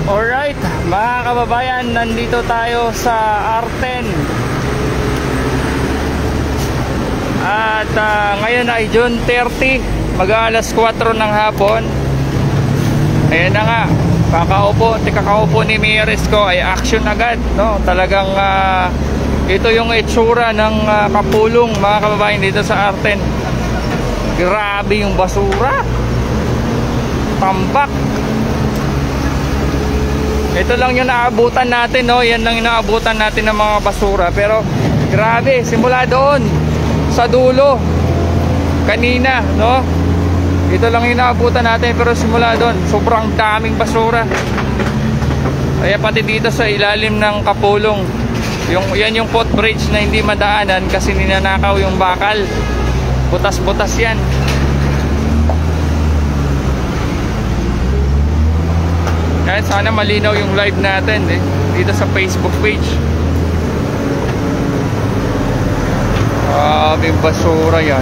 Alright, mga kababayan, nandito tayo sa Arten. At ngayon ay June 30, mag-aalas 4 ng hapon. Ayan na nga, kakaupo ni Mieres ko ay action agad, no? Talagang ito yung itsura ng kapulong, mga kababayan, dito sa Arten. Grabe yung basura, tambak. Ito lang yung naabutan natin, no? Yan lang yung naabutan natin ng mga basura. Pero grabe, simula doon sa dulo kanina, no? Ito lang yung naabutan natin, pero simula doon sobrang daming basura. Kaya pati dito sa ilalim ng kapulong, yan yung footbridge na hindi madaanan kasi ninanakaw yung bakal. Butas-butas yan. Kaya sana malinaw yung live natin dito sa Facebook page. Yung basura yan.